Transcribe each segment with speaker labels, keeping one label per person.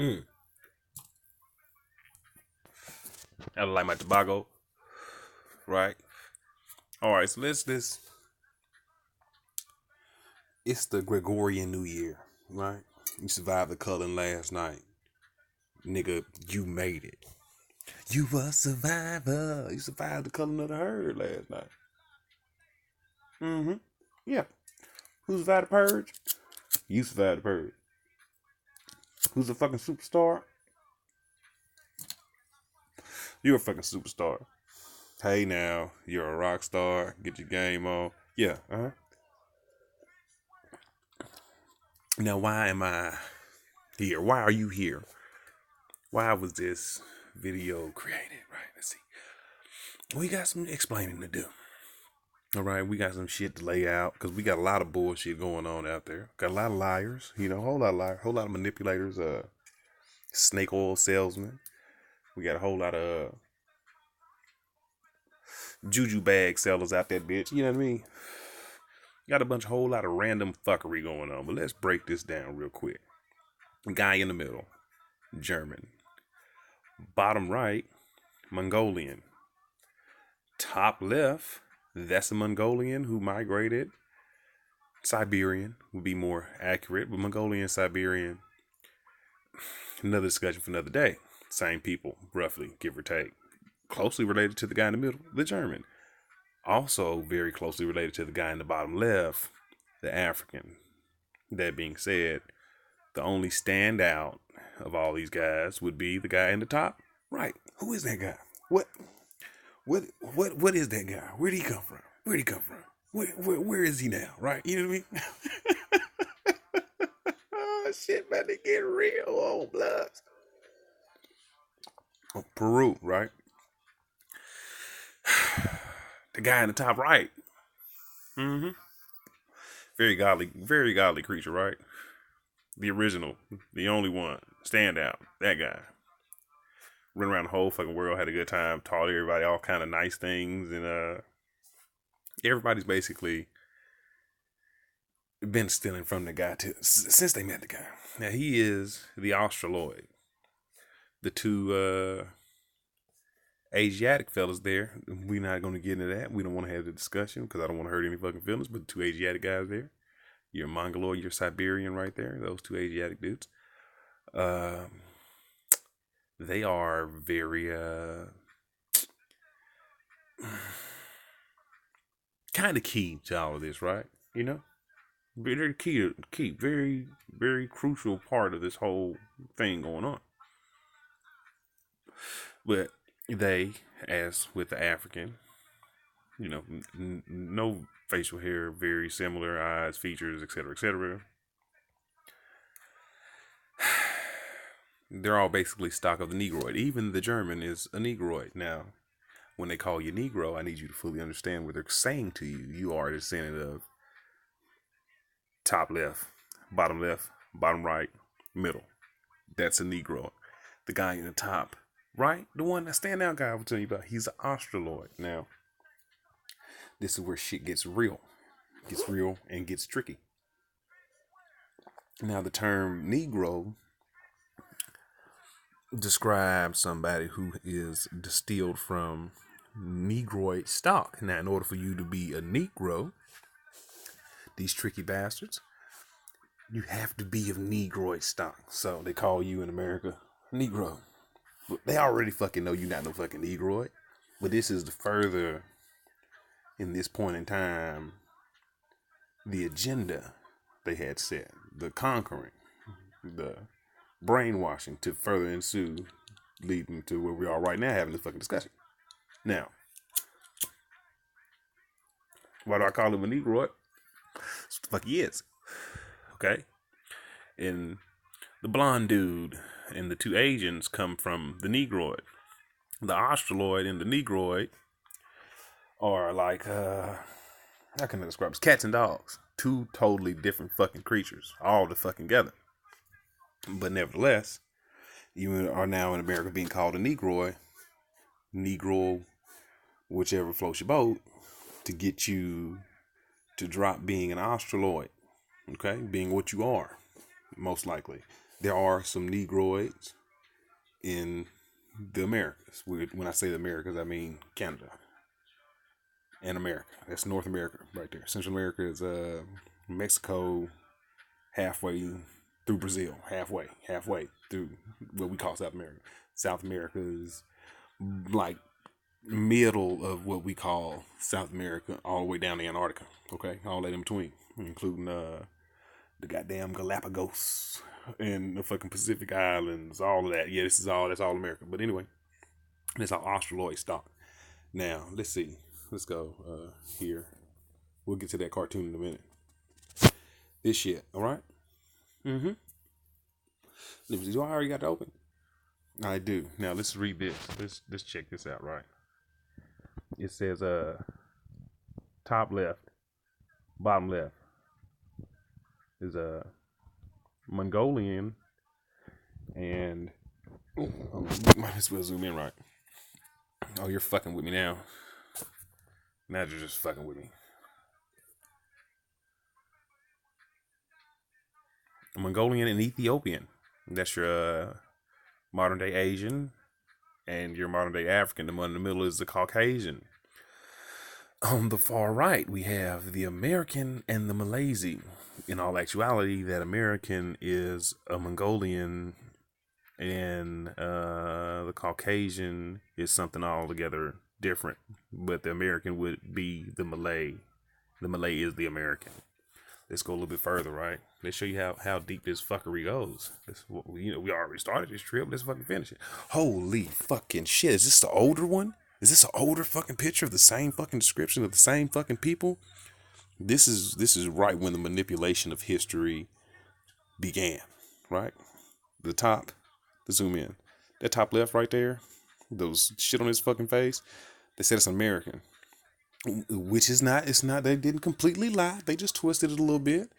Speaker 1: Mm. I like my tobacco. Right. All right. So let's. It's the Gregorian New Year, right? You survived the culling last night, nigga. You made it. You a survivor. You survived the culling of the herd last night. Mm-hmm. Yeah. Who survived the purge? You survived the purge. Who's a fucking superstar? You're a fucking superstar. Hey now, you're a rock star. Get your game on. Yeah. Now, why am I here? Why are you here? Why was this video created? Right. Let's see. We got some explaining to do. All right, we got some shit to lay out because we got a lot of bullshit going on out there. Got a lot of liars, a whole lot of liars, whole lot of manipulators, snake oil salesmen. We got a whole lot of juju bag sellers out there, bitch. You know what I mean? Got a whole lot of random fuckery going on. But let's break this down real quick. Guy in the middle, German. Bottom right, Mongolian. Top left, that's a Mongolian who migrated. Siberian would be more accurate, but Mongolian, Siberian, another discussion for another day. Same people, roughly, give or take. Closely related to the guy in the middle, the German. Also very closely related to the guy in the bottom left, the African. That being said, the only standout of all these guys would be the guy in the top right. Who is that guy? What is that guy? Where did he come from? Where is he now? Right? You know what I mean? Oh, shit, about to get real on bloods. Oh, Peru, right? The guy in the top right. Mm-hmm. Very godly creature, right? The original, the only one, standout, that guy. Ran around the whole fucking world, had a good time, taught everybody all kind of nice things, and everybody's basically been stealing from the guy since they met the guy. Now he is the Australoid. The two Asiatic fellas there. We're not going to get into that. We don't want to have the discussion because I don't want to hurt any fucking feelings. But the two Asiatic guys there, you're Mongoloid, you're Siberian right there. Those two Asiatic dudes. They are very kind of key to all of this, right? You know, very key, very very crucial part of this whole thing going on. But they, as with the African, no facial hair, very similar eyes, features, etc., etc. They're all basically stock of the Negroid. Even the German is a Negroid. Now, when they call you Negro, I need you to fully understand what they're saying to you. You are a descendant of top left, bottom right, middle. That's a Negro. The guy in the top right, the one that standout guy I was telling you about, he's an Australoid. Now, this is where shit gets real. Gets real and gets tricky. Now, the term Negro describes somebody who is distilled from Negroid stock. Now, in order for you to be a Negro, these tricky bastards, you have to be of Negroid stock. So they call you in America Negro. But they already fucking know you're not no fucking Negroid. But this is the further, in this point in time, the agenda they had set, the conquering, the brainwashing to further ensue, leading to where we are right now having this fucking discussion. Now, why do I call him a Negroid? That's what the fuck he is. Okay? And the blonde dude and the two Asians come from the Negroid. The Australoid and the Negroid are like, how can I describe it? Cats and dogs. Two totally different fucking creatures. All the fucking together. But nevertheless, you are now in America being called a Negroid. Negro, whichever floats your boat, to get you to drop being an Australoid. Okay? Being what you are, most likely. there are some Negroids in the Americas. When I say the Americas, I mean Canada and America. That's North America right there. Central America is Mexico, halfway through Brazil, halfway through what we call South America. South America is like middle of what we call South America, all the way down to Antarctica. Okay, all that in between, including the goddamn Galapagos and the fucking Pacific Islands, all of that. Yeah, that's all America. But anyway, that's our Australoid stock. Now let's see. Let's go here. We'll get to that cartoon in a minute. This shit, all right? Mm-hmm. Do I already got it open? I do. Now let's read this. Let's check this out, right? It says top left, bottom left is a Mongolian, and might as well zoom in, right? Oh, you're fucking with me now. Now you're just fucking with me. A Mongolian and Ethiopian. That's your modern day Asian and your modern day African. The one in the middle is the Caucasian. On the far right, we have the American and the Malaysian. In all actuality, that American is a Mongolian, and the Caucasian is something altogether different. But the American would be the Malay. The Malay is the American. Let's go a little bit further, right? Let's show you how deep this fuckery goes. We already started this trip. Let's fucking finish it. Holy fucking shit. Is this the older one? Is this an older fucking picture of the same fucking description of the same fucking people? This is right when the manipulation of history began, right? The top, the zoom in. That top left right there, those shit on his fucking face, they said it's American. Which is not, it's not, they didn't completely lie. They just twisted it a little bit,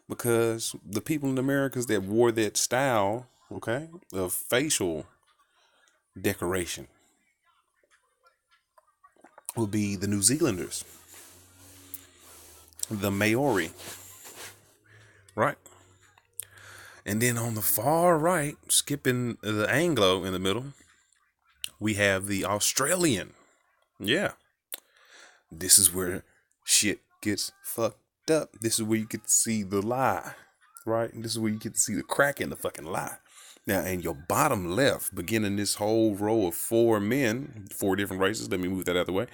Speaker 1: because the people in the Americas that wore that style, okay, of facial decoration would be the New Zealanders, the Maori, right? And then on the far right, skipping the Anglo in the middle, we have the Australian. Yeah. This is where shit gets fucked up. This is where you get to see the lie, right? And this is where you get to see the crack in the fucking lie. Now, in your bottom left, beginning this whole row of four men, four different races, let me move that out of the way.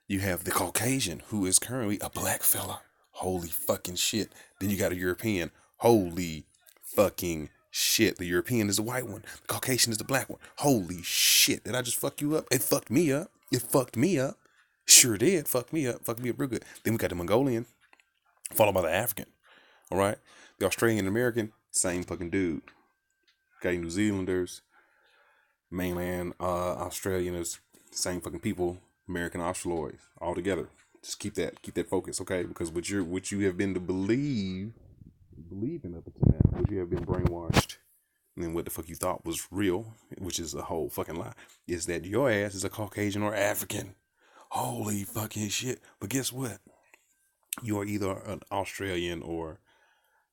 Speaker 1: You have the Caucasian, who is currently a black fella. Holy fucking shit. Then you got a European. Holy fucking shit. The European is the white one. The Caucasian is the black one. Holy shit. Did I just fuck you up? It fucked me up. It fucked me up. Sure did. Fuck me up. Fuck me up real good. Then we got the Mongolian, followed by the African. All right. The Australian American, same fucking dude. Got New Zealanders, mainland Australians, same fucking people. American Australoids, all together. Just keep that focus, okay? Because what you have been to believing up until now, what you have been brainwashed, and what the fuck you thought was real, which is a whole fucking lie, is that your ass is a Caucasian or African. Holy fucking shit. But guess what? You are either an Australian or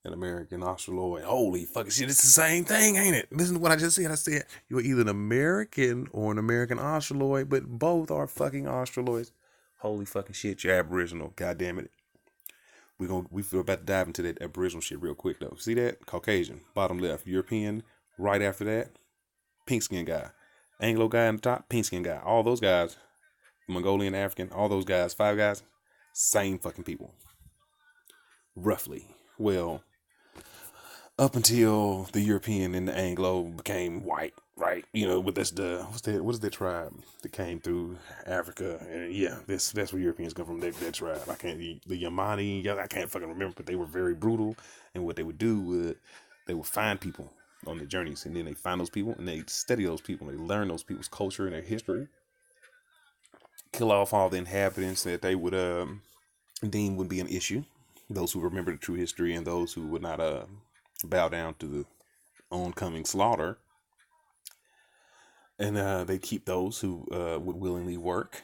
Speaker 1: an American Australoid. Holy fucking shit. It's the same thing, ain't it? Listen to what I just said. I said you're either an American or an American Australoid, but both are fucking Australoids. Holy fucking shit. You're Aboriginal. God damn it. We're about to dive into that Aboriginal shit real quick though. See that? Caucasian. Bottom left. European. Right after that. Pink skin guy. Anglo guy on the top. Pink skin guy. All those guys. Mongolian, African. All those guys. 5 guys. Same fucking people. Roughly. Well, up until the European and the Anglo became white, right? You know, but that's what is that tribe that came through Africa? And yeah, that's where Europeans come from. That tribe. The Yamani. I can't fucking remember, but they were very brutal. And what they would do they would find people on their journeys, and then they find those people and they study those people. And they learn those people's culture and their history. Kill off all the inhabitants that they would deem would be an issue. Those who remember the true history and those who would not bow down to the oncoming slaughter. And they keep those who would willingly work.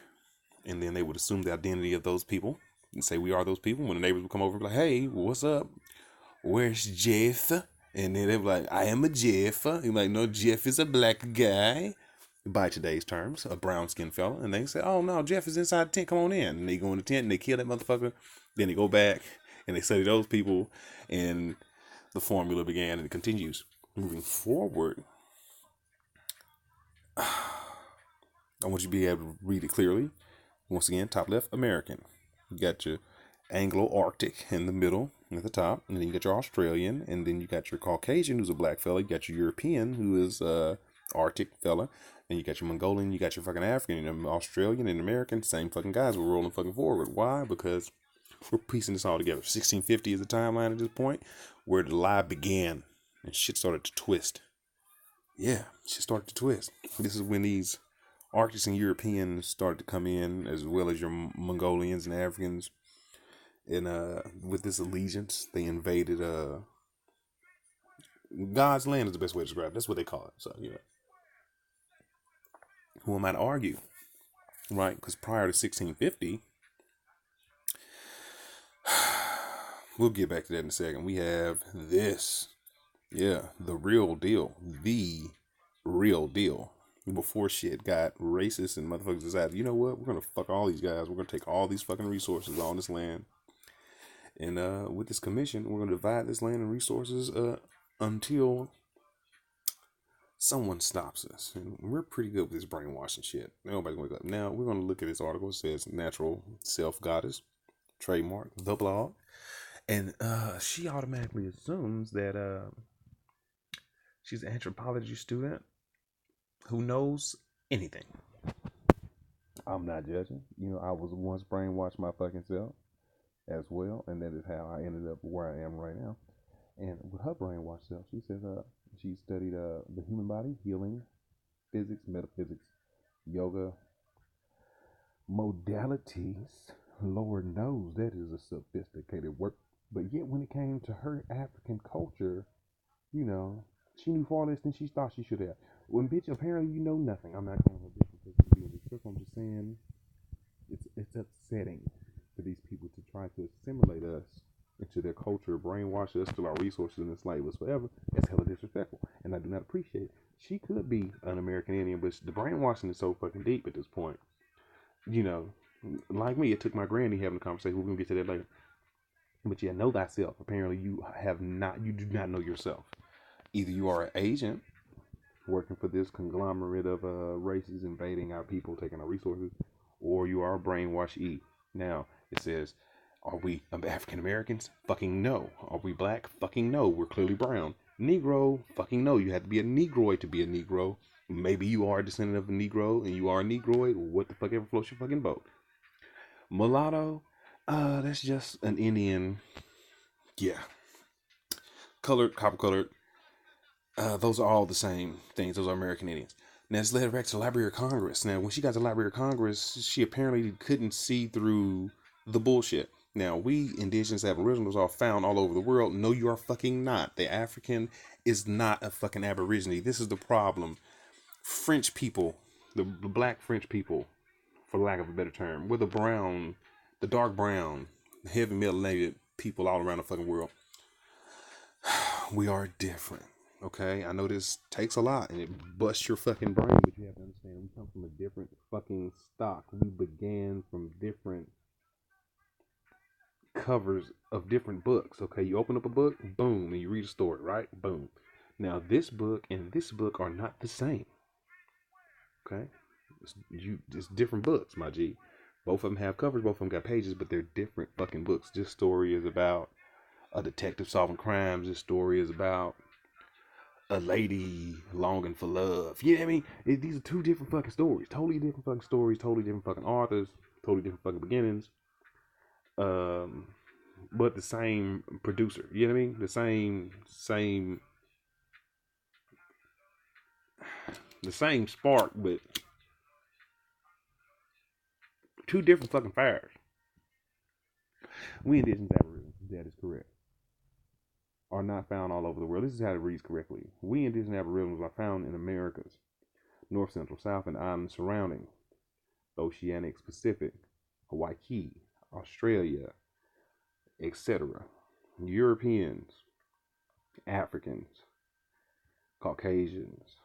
Speaker 1: And then they would assume the identity of those people and say, we are those people. When the neighbors would come over and be like, hey, what's up? Where's Jeff? And then they were like, I am a Jeff. You're like, no, Jeff is a black guy. By today's terms, a brown skinned fella. And they say, oh no, Jeff is inside the tent. Come on in. And they go in the tent and they kill that motherfucker. Then they go back and they study those people. And the formula began and it continues. Moving forward, I want you to be able to read it clearly. Once again, top left, American. You got your Anglo-Arctic in the middle at the top, and then you got your Australian, and then you got your Caucasian, who's a black fella. You got your European, who is Arctic fella, and you got your Mongolian, you got your fucking African, and Australian and American, same fucking guys. We're rolling fucking forward. Why? Because we're piecing this all together. 1650 is the timeline at this point where the lie began and shit started to twist. Yeah, shit started to twist. This is when these Arctics and Europeans started to come in, as well as your Mongolians and Africans. And with this allegiance, they invaded God's land is the best way to describe it. That's what they call it. So, yeah. Who am I to argue? Right? Because prior to 1650, we'll get back to that in a second. We have this. Yeah, the real deal. The real deal. Before shit got racist and motherfuckers decided, you know what? We're going to fuck all these guys. We're going to take all these fucking resources on this land. And with this commission, we're going to divide this land and resources until someone stops us. And we're pretty good with this brainwashing shit. Nobody's going to wake up. Now, we're going to look at this article. It says Natural Self-Goddess, trademark, the blog. And she automatically assumes that she's an anthropology student who knows anything. I'm not judging. You know, I was once brainwashed my fucking self as well, and that is how I ended up where I am right now. And with her brainwashed self, she says she studied the human body, healing, physics, metaphysics, yoga, modalities. Lord knows that is a sophisticated work. But yet when it came to her African culture, you know, she knew far less than she thought she should have. When bitch, apparently you know nothing. I'm not calling her bitch because she's being disrespectful. I'm just saying it's upsetting for these people to try to assimilate us into their culture, brainwash us, steal our resources, and enslave us forever. That's hella disrespectful, and I do not appreciate it. She could be an American Indian, but the brainwashing is so fucking deep at this point. You know, like me, it took my granny having a conversation. We're gonna get to that later. But yeah, know thyself. Apparently, you do not know yourself. Either you are an agent working for this conglomerate of races invading our people, taking our resources, or you are a brainwashed. Now, it says, are we African Americans? Fucking no. Are we black? Fucking no. We're clearly brown. Negro? Fucking no. You have to be a Negroid to be a Negro. Maybe you are a descendant of a Negro and you are a Negroid. What the fuck ever floats your fucking boat? Mulatto? That's just an Indian. Yeah. Colored, copper colored. Those are all the same things. Those are American Indians. Now, let's let her back to the Library of Congress. Now, when she got to the Library of Congress, she apparently couldn't see through the bullshit. Now, we indigenous aboriginals are found all over the world. No, you are fucking not. The African is not a fucking aborigine. This is the problem. French people, the black French people, for lack of a better term, we're the dark brown, heavy melanated people all around the fucking world. We are different. Okay, I know this takes a lot and it busts your fucking brain, but you have to understand we come from a different fucking stock. We began from different covers of different books. Okay, you open up a book, boom, and you read a story, right? Boom. Now this book and this book are not the same. Okay, it's different books, my G. Both of them have covers, both of them got pages, but they're different fucking books. This story is about a detective solving crimes. This story is about a lady longing for love. You know what I mean? These are two different fucking stories. Totally different fucking stories. Totally different fucking authors. Totally different fucking beginnings. But the same producer. You know what I mean? The same spark, but two different fucking fires. We indigenous Aboriginals, that is correct, are not found all over the world. This is how it reads correctly. We indigenous Aboriginals are found in Americas, North, Central, South, and islands surrounding the Oceanic Pacific, Hawaii, Australia, etc. Europeans Africans, Caucasians,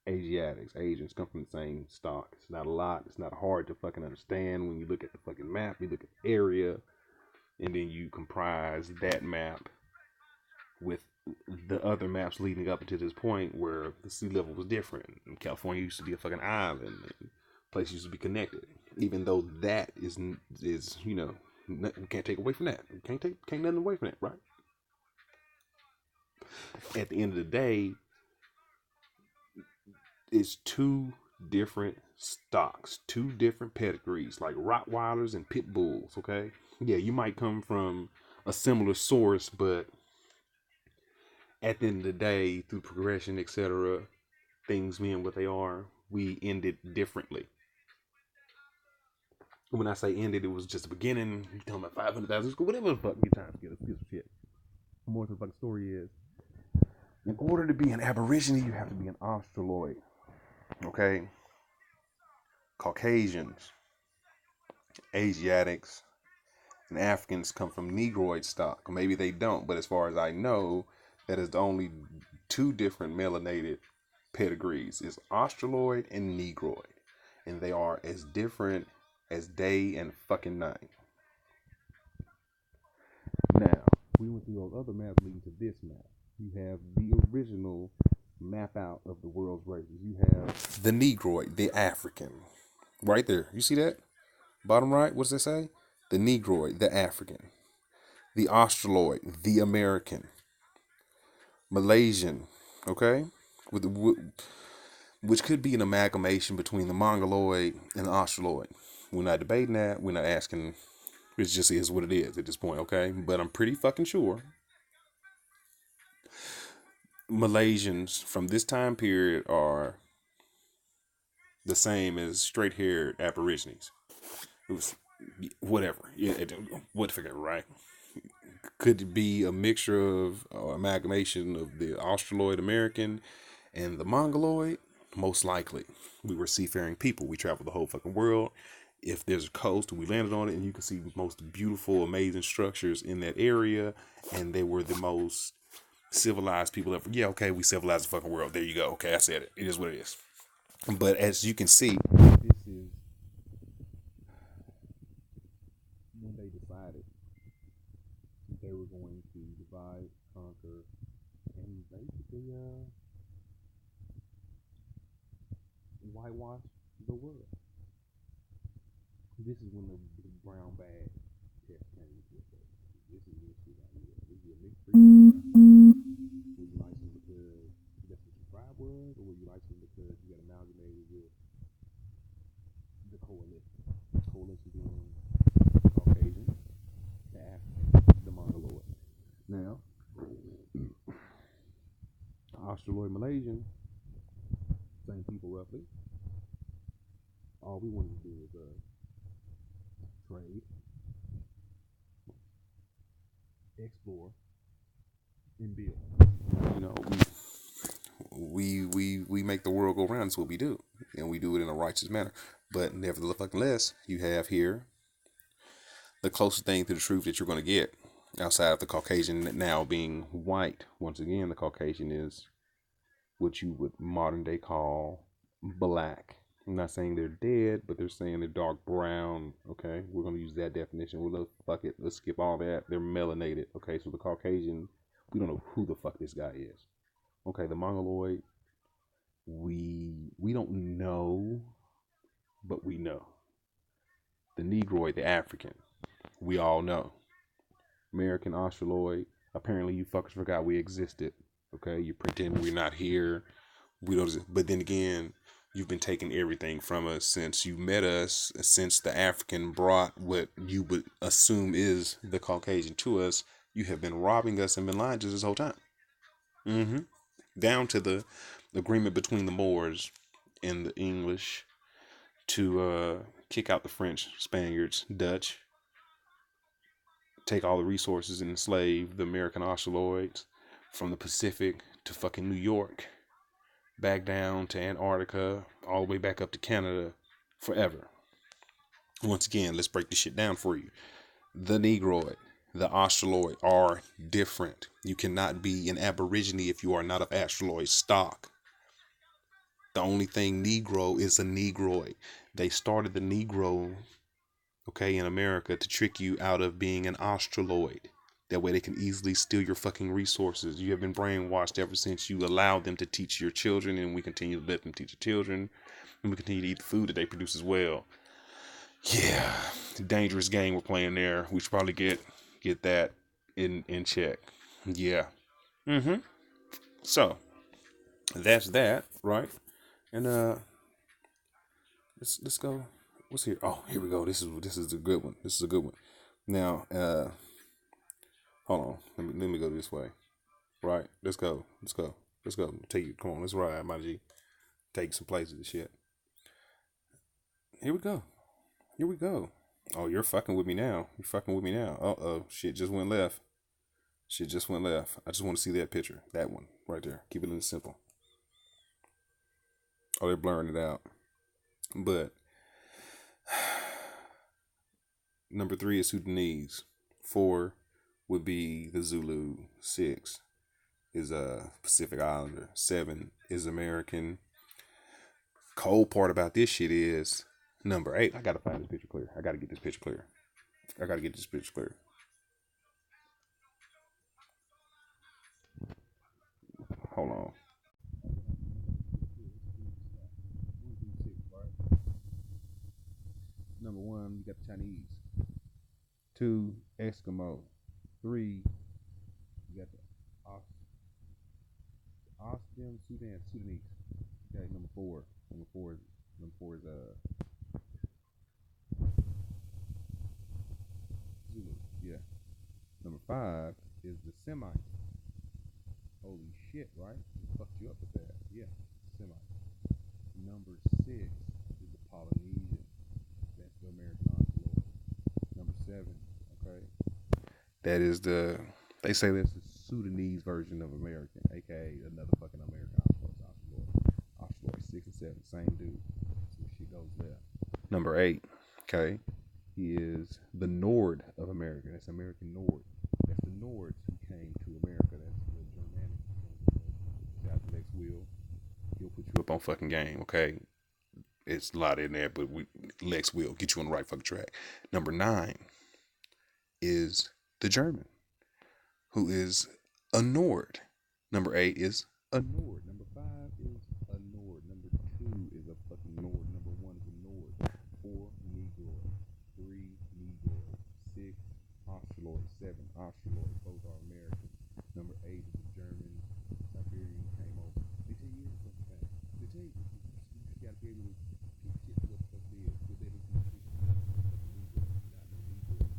Speaker 1: Asiatics. Asians come from the same stock. It's not a lot. It's not hard to fucking understand when you look at the fucking map. You look at the area, and then you comprise that map with the other maps leading up to this point where the sea level was different. And California used to be a fucking island. And places used to be connected. Even though that is you know, we can't take away from that. We can't nothing away from that, right? At the end of the day, it's two different stocks, two different pedigrees, like Rottweilers and Pit Bulls, okay? Yeah, you might come from a similar source, but at the end of the day, through progression, etc., things being what they are, we ended differently. When I say ended, it was just the beginning. You talking about 500,000 school, whatever the fuck you time to get some shit. More to the fucking story is, in order to be an Aborigine, you have to be an Australoid. Okay? Caucasians, Asiatics, and Africans come from Negroid stock. Maybe they don't, but as far as I know, that is the only two different melanated pedigrees is Australoid and Negroid. And they are as different as day and fucking night. Now, we went through those other maps leading to this map. You have the original map out of the world's races. You have the Negroid, the African. Right there. You see that? Bottom right, what does it say? The Negroid, the African. The Australoid, the American. Malaysian, okay? Which could be an amalgamation between the Mongoloid and the Australoid. We're not debating that. We're not asking. It just is what it is at this point, okay? But I'm pretty fucking sure Malaysians from this time period are the same as straight-haired Aborigines. It was whatever. Yeah, what figure, right? Could it be a mixture of amalgamation of the Australoid American and the Mongoloid? Most likely. We were seafaring people. We traveled the whole fucking world. If there's a coast, we landed on it, and you can see the most beautiful, amazing structures in that area, and they were the most civilized people ever. Yeah, okay, we civilized the fucking world. There you go. Okay, I said it. It is what it is. But as you can see, this is when they decided they were going to divide, conquer, and basically whitewash the world. This is when the brown bag test came into effect. This is this shit right here. This is a mixed breed. Would you like some because that's what your tribe was, or would you like some because you got amalgamated with the coalition? Coalition being the Caucasian, the African, the Mongoloid. Now, Australoid Malaysian, same people roughly. All we wanted to do was trade, explore, and build. You know, we make the world go round. That's what we do, and we do it in a righteous manner. But nevertheless, you have here the closest thing to the truth that you're going to get outside of the Caucasian now being white. Once again, the Caucasian is what you would modern day call black. I'm not saying they're dead, but they're saying they're dark brown. Okay, we're gonna use that definition. We'll fuck it. Let's skip all that. They're melanated. Okay, so the Caucasian, we don't know who the fuck this guy is. Okay, the Mongoloid, we don't know, but we know. The Negroid, the African, we all know. American Australoid, apparently you fuckers forgot we existed. Okay, you pretend we're not here. We don't. But then again, you've been taking everything from us since you met us, since the African brought what you would assume is the Caucasian to us. You have been robbing us and been lying to us this whole time. Down to the agreement between the Moors and the English to kick out the French, Spaniards, Dutch, take all the resources and enslave the American Australoids from the Pacific to fucking New York, back down to Antarctica, all the way back up to Canada, forever. Once again, let's break this shit down for you. The Negroid, The Australoid are different. You cannot be an Aborigine if you are not of Australoid stock. The only thing Negro is a Negroid. They started the Negro, okay, in America to trick you out of being an Australoid. That way they can easily steal your fucking resources. You have been brainwashed ever since you allowed them to teach your children, and we continue to let them teach your children, and we continue to eat the food that they produce as well. Yeah, dangerous game we're playing there. We should probably get that in check. Yeah. Mm-hmm. So that's that, right? And let's go. What's here? Oh, here we go. This is a good one. This is a good one. Now, hold on. Let me go this way. Right. Let's go. Let's go. Let's go. Take you. Come on. Let's ride, my G. Take some places and shit. Here we go. Here we go. Oh, you're fucking with me now. You're fucking with me now. Oh, shit just went left. Shit just went left. I just want to see that picture. That one right there. Keep it in simple. Oh, they're blurring it out. But number 3 is Sudanese. 4 would be the Zulu. 6 is a Pacific Islander. 7 is American. Cold part about this shit is number 8. I gotta find this picture clear. I gotta get this picture clear. I gotta get this picture clear. Hold on. Number 1, you got the Chinese. 2, Eskimo. 3, you got the Sudanese. Okay, number 4. Number 4 is Zulu. Yeah. Number 5 is the Semites. Holy shit, right? Fucked you up with that. Yeah, Semites. Number 6 is the Polynesian. That's the American Australoid. Number 7, okay. That is they say that's the Sudanese version of American, aka another fucking American Australoid 6 and 7, same dude. So shit goes there. Number 8, okay, he is the Nord of America. That's American Nord. That's the Nords who came to America. That's the Germanic. Shout out to Lex Will. He'll put you up on fucking game, okay? It's a lot in there, but Lex will get you on the right fucking track. Number 9 is the German, who is a Nord. Number 8 is a Nord. Number 5 is a Nord. Number 2 is a fucking Nord. Number 1 is a Nord. 4, Negroid. 3, Negroid. 6, Australoid. 7, Australoid. Both are American. Number 8 is the German. Siberian came over. They tell you everything back. They tell you just gotta be able to pick shit what the fuck it is. Because they don't fucking Negroid. Not no Negroid.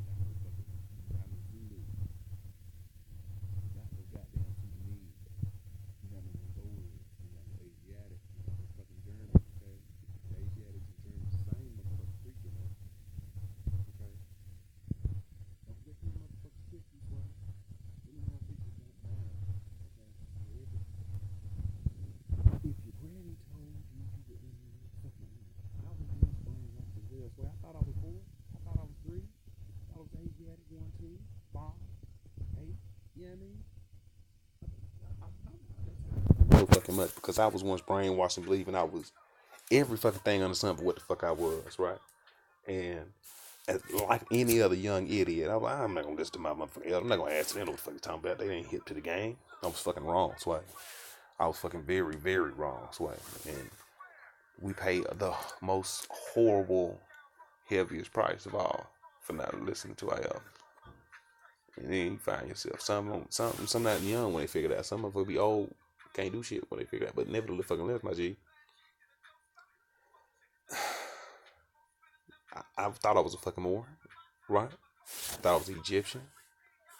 Speaker 1: Not no Zulu. Not no goddamn Sudanese. Not no Mongolian. Not no Asiatic. Not no fucking German. Okay? The Asiatics and Germans, same motherfucking creature, man. Okay? Don't forget these motherfucking sisters, boy. Any more pictures don't matter. Okay? If your granny told you you were in fucking I was once brainwashed as well. So I thought I was 4. I thought I was 3. I thought I was Asiatic 1, 2, 5, 8. You know what I mean? So fucking much because I was once brainwashed and believing I was every fucking thing under the sun but what the fuck I was, right? And like any other young idiot, I was like, I'm not gonna listen to my motherfucking elder. I'm not gonna ask them what the fuck you talking about. They ain't hip to the game. I was fucking wrong, Sway. I was fucking very, very wrong, Sway. And we pay the most horrible, heaviest price of all for not listening to our elder. And then you find yourself some not young when they figure that out. Some of them be old, can't do shit when they figure that out. But nevertheless, fucking live, my G. I thought I was a fucking Moor, right? I thought I was Egyptian,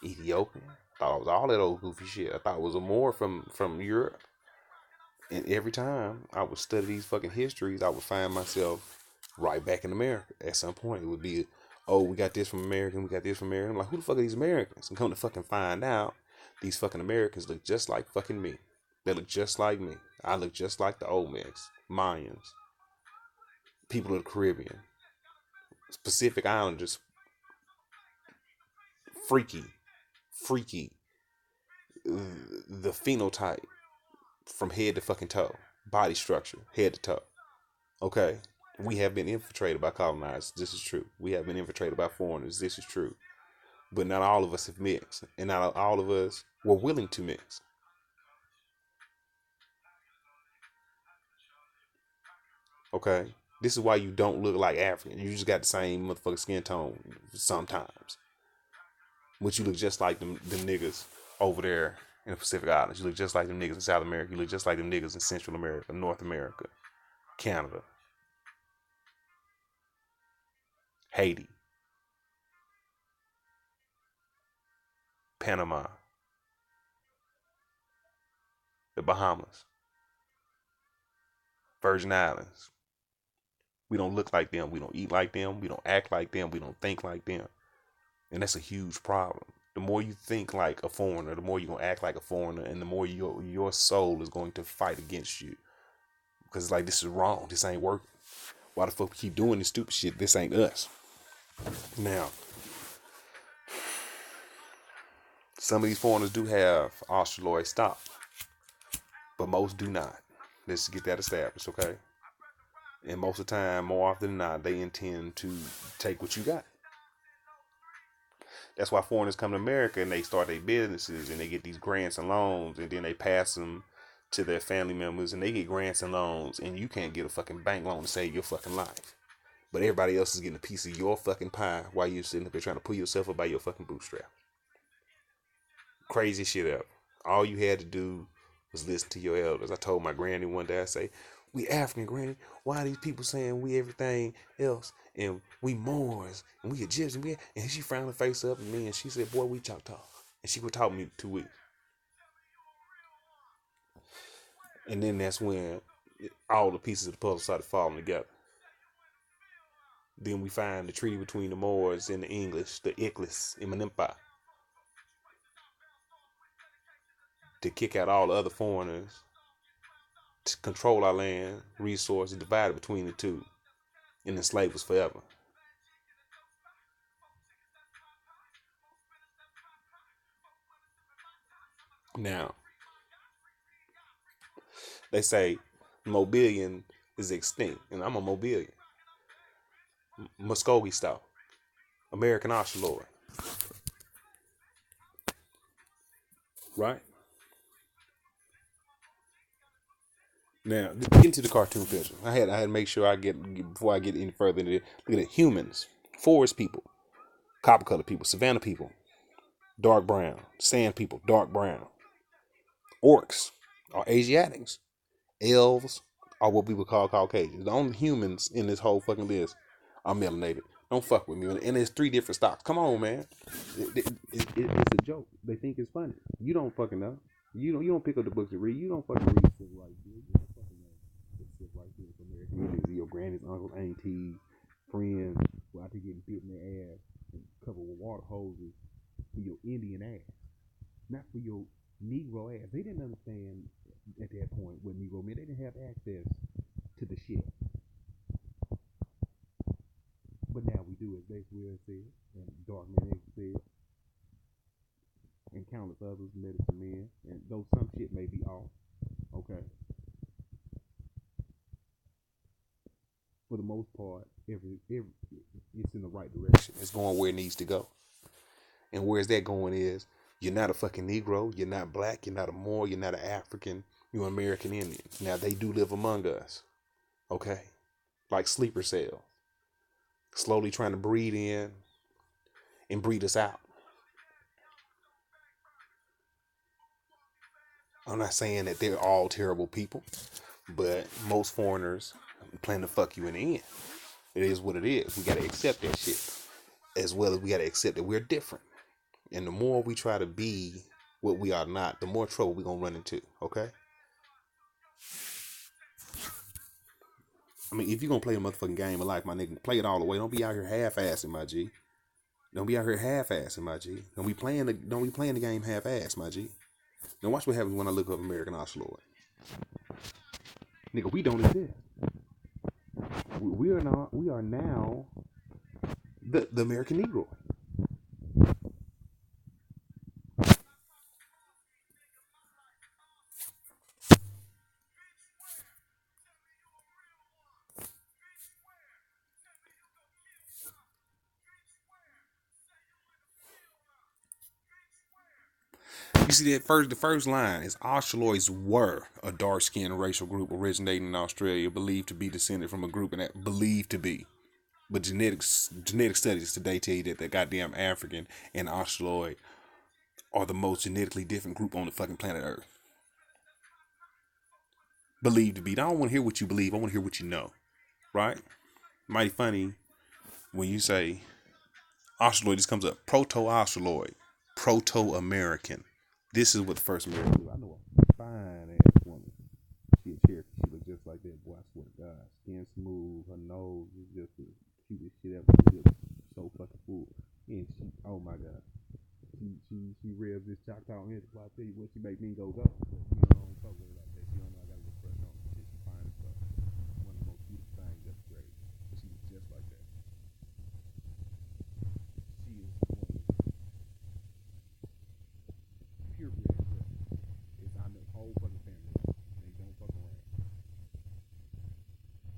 Speaker 1: Ethiopian. I thought I was all that old goofy shit. I thought I was a Moor from Europe. And every time I would study these fucking histories, I would find myself right back in America. At some point, it would be, oh, we got this from American, we got this from American. I'm like, who the fuck are these Americans? And come to fucking find out, these fucking Americans look just like fucking me. They look just like me. I look just like the Olmecs, Mayans, people of the Caribbean, Pacific Islanders, freaky, freaky. The phenotype from head to fucking toe, body structure, head to toe. Okay, we have been infiltrated by colonizers. This is true. We have been infiltrated by foreigners. This is true. But not all of us have mixed, and not all of us were willing to mix. Okay, this is why you don't look like African. You just got the same motherfucking skin tone sometimes, but you look just like them niggas over there in the Pacific Islands. You look just like them niggas in South America. You look just like them niggas in Central America, North America, Canada, Haiti, Panama, the Bahamas, Virgin Islands. We don't look like them. We don't eat like them. We don't act like them. We don't think like them. And that's a huge problem. The more you think like a foreigner, the more you're going to act like a foreigner, and the more your soul is going to fight against you. Because it's like, this is wrong. This ain't working. Why the fuck we keep doing this stupid shit? This ain't us. Now, some of these foreigners do have Australoid stock, but most do not. Let's get that established, okay? And most of the time, more often than not, they intend to take what you got. That's why foreigners come to America and they start their businesses and they get these grants and loans, and then they pass them to their family members and they get grants and loans, and you can't get a fucking bank loan to save your fucking life. But everybody else is getting a piece of your fucking pie while you're sitting up there trying to pull yourself up by your fucking bootstrap. Crazy shit up. All you had to do was listen to your elders. I told my granny one day, I say, we African, granny. Why are these people saying we everything else? And we Moors, and we Egyptian. And she frowned her face up at me, and she said, boy, we Choctaw. And she would talk to me 2 weeks. And then that's when all the pieces of the puzzle started falling together. Then we find the treaty between the Moors and the English, the Iclis, Imanimpa, to kick out all the other foreigners, to control our land, resources, divide it between the two, and enslave us forever. Now, they say Mobilian is extinct, and I'm a Mobilian. Muskogee style, American Australoid. Right? Now, get into the cartoon picture. I had to make sure I get, before I get any further into it. Look at it. Humans, forest people, copper colored people, savannah people, dark brown, sand people, dark brown. Orcs are Asiatics. Elves are what we would call Caucasians. The only humans in this whole fucking list are melanated. Don't fuck with me. And there's 3 different stocks. Come on, man. It's a joke. They think it's funny. You don't fucking know. You don't pick up the books to read. You don't fucking read civil rights. You don't fucking know what civil rights is for American Indians. Your grannies, uncles, aunties, friends who out there getting bit in their ass and covered with water hoses for your Indian ass, not for your Negro ass. They didn't understand at that point what Negro meant. They didn't have access to the shit. But now we do, as Bates Will said, and Dark Man X said, and countless others, medicine men, and though some shit may be off, okay, for the most part, every it's in the right direction. It's going where it needs to go. And where's that going is, you're not a fucking Negro, you're not black, you're not a Moor, you're not an African, you're an American Indian. Now, they do live among us, okay, like sleeper cells, slowly trying to breed in and breed us out. I'm not saying that they're all terrible people, but most foreigners plan to fuck you in the end. It is what it is. We got to accept that shit, as well as we got to accept that we're different. And the more we try to be what we are not, the more trouble we're going to run into, okay? I mean, if you're going to play a motherfucking game of life, my nigga, play it all the way. Don't be out here half-assing, my G. Don't be out here half-assing, my G. Don't be playing the game half-ass, my G. Now watch what happens when I look up American Australoid. Nigga, we don't exist. We are now the American Negro. You see that the first line is Australoids were a dark-skinned racial group originating in Australia, believed to be descended from a group and that believed to be. But genetic studies today tell you that the goddamn African and Australoid are the most genetically different group on the fucking planet Earth. Believed to be. I don't want to hear what you believe. I want to hear what you know. Right? Mighty funny when you say Australoid, this comes up. Proto-Australoid. Proto-American. This is what the first American do. I know a fine ass woman. She a Cherokee. She look just like that. Boy, I swear to God. Skin smooth. Her nose is just the cutest shit ever. She looks so fucking full. And she, oh my God. She revs this Choctaw engine. Well, I tell you what, she make me go. But, you know, I don't fuck with her like that. She don't know I got a little crush on her. She's fine as fuck. One of the most beautiful things ever created. But she was just like that. She is one of the pure breed. It's on the whole fucking family. They don't fuck around.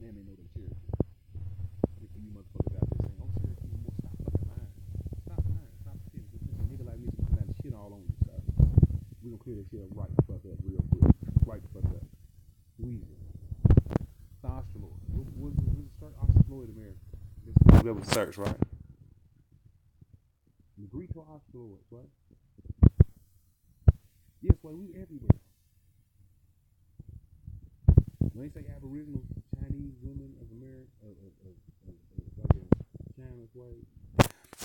Speaker 1: Man, they know them Cherokee. If you motherfuckers out there saying, oh, Cherokee, no more, stop fucking lying. Stop lying. Stop shit. Just a nigga like me can put that shit all on you, sir. We gonna clear that shit up right the fuck up real quick. Right the fuck up. Weezy. The Australoid. What's the start? Australoid America. That was the search, right? Negrito Australoids, right? Yes, well, we everywhere. When they say Aboriginal Chinese women of America, China's way,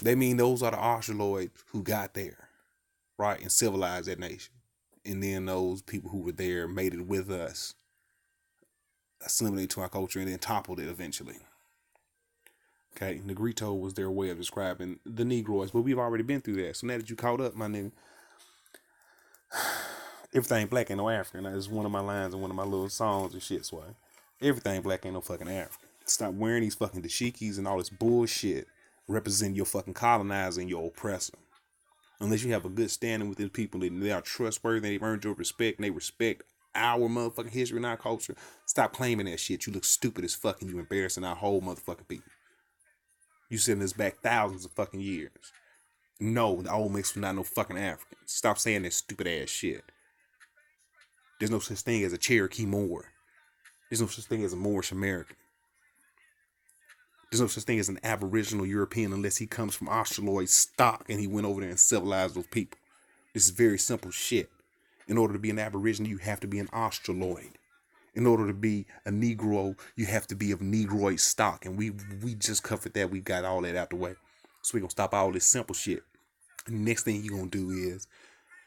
Speaker 1: they mean those are the Australoids who got there, right, and civilized that nation. And then those people who were there made it with us, assimilated to our culture, and then toppled it eventually. Okay, Negrito was their way of describing the Negroids, but we've already been through that. So now that you caught up, my nigga, everything black ain't no African. That's one of my lines in one of my little songs and shit, so everything black ain't no fucking African. Stop wearing these fucking dashikis and all this bullshit representing your fucking colonizer and your oppressor. Unless you have a good standing with these people and they are trustworthy, they've earned your respect, and they respect our motherfucking history and our culture, stop claiming that shit. You look stupid as fuck and you embarrassing our whole motherfucking people. You sending us back thousands of fucking years. No, the old mix was not no fucking Africans. Stop saying that stupid ass shit. There's no such thing as a Cherokee Moor. There's no such thing as a Moorish American. There's no such thing as an Aboriginal European unless he comes from Australoid stock and he went over there and civilized those people. This is very simple shit. In order to be an Aboriginal, you have to be an Australoid. In order to be a Negro, you have to be of Negroid stock. And we just covered that. We got all that out the way. So we're going to stop all this simple shit. And the next thing you're going to do is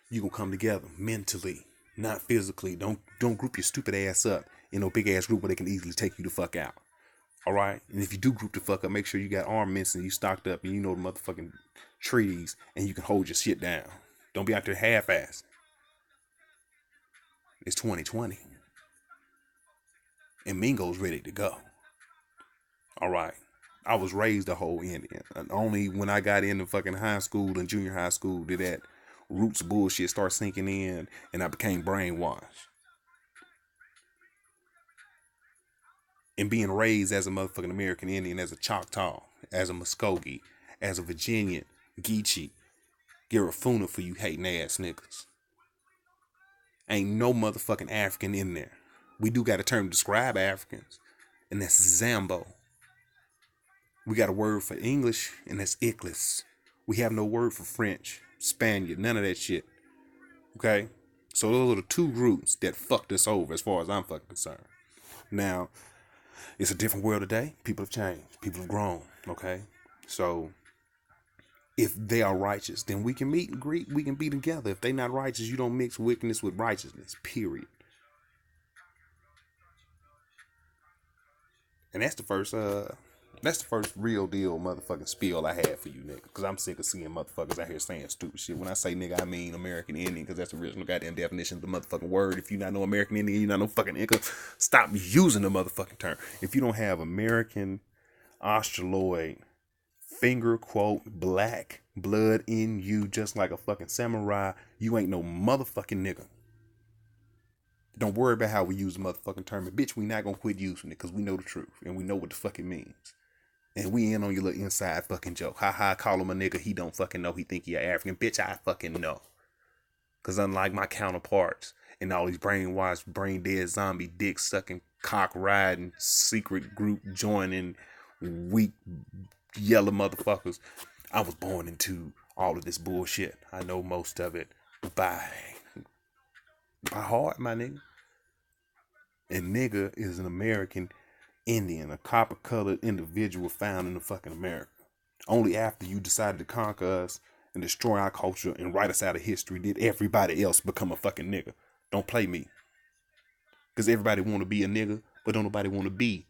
Speaker 1: you're going to come together mentally, not physically. Don't group your stupid ass up in no big ass group where they can easily take you the fuck out. All right? And if you do group the fuck up, make sure you got armaments and you stocked up and you know the motherfucking treaties and you can hold your shit down. Don't be out there half-assed. It's 2020. And Mingo's ready to go. All right. I was raised a whole Indian. And only when I got into fucking high school and junior high school did that roots bullshit start sinking in and I became brainwashed. And being raised as a motherfucking American Indian, as a Choctaw, as a Muskogee, as a Virginian, Geechee, Garifuna for you hating ass niggas. Ain't no motherfucking African in there. We do got a term to describe Africans, and that's Zambo. We got a word for English, and that's Ickles. We have no word for French, Spaniard, none of that shit. Okay? So those are the two groups that fucked us over as far as I'm fucking concerned. Now, it's a different world today. People have changed. People have grown. Okay? So, if they are righteous, then we can meet and greet. We can be together. If they not righteous, you don't mix wickedness with righteousness. Period. And that's the first real deal motherfucking spiel I had for you, nigga. Because I'm sick of seeing motherfuckers out here saying stupid shit. When I say nigga, I mean American Indian, because that's the original goddamn definition of the motherfucking word. If you not know American Indian, you not know fucking Inca, stop using the motherfucking term. If you don't have American Australoid finger quote black blood in you, just like a fucking samurai, you ain't no motherfucking nigga. Don't worry about how we use the motherfucking term. And bitch, we not gonna quit using it because we know the truth and we know what the fuck it means. And we in on your little inside fucking joke. Ha ha, call him a nigga. He don't fucking know. He think he a African. Bitch, I fucking know. Because unlike my counterparts and all these brainwashed, brain dead zombie, dick sucking, cock riding, secret group joining, weak yellow motherfuckers, I was born into all of this bullshit. I know most of it by heart, my nigga. And nigga is an American Indian, a copper colored individual found in the fucking America. Only after you decided to conquer us and destroy our culture and write us out of history did everybody else become a fucking nigga. Don't play me. Because everybody want to be a nigga, but don't nobody want to be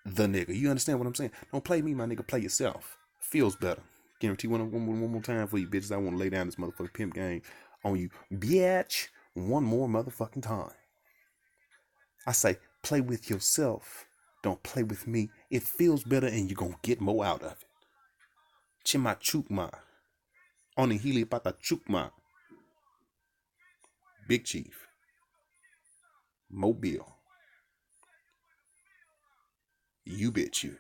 Speaker 1: the nigga. You understand what I'm saying? Don't play me, my nigga. Play yourself. Feels better. Guarantee one more time for you bitches. I want to lay down this motherfucking pimp game on you, bitch. One more motherfucking time. I say, play with yourself. Don't play with me. It feels better and you're going to get more out of it. Chima chukma. Onihili pata chukma. Big Chief. Mobile. You bet you.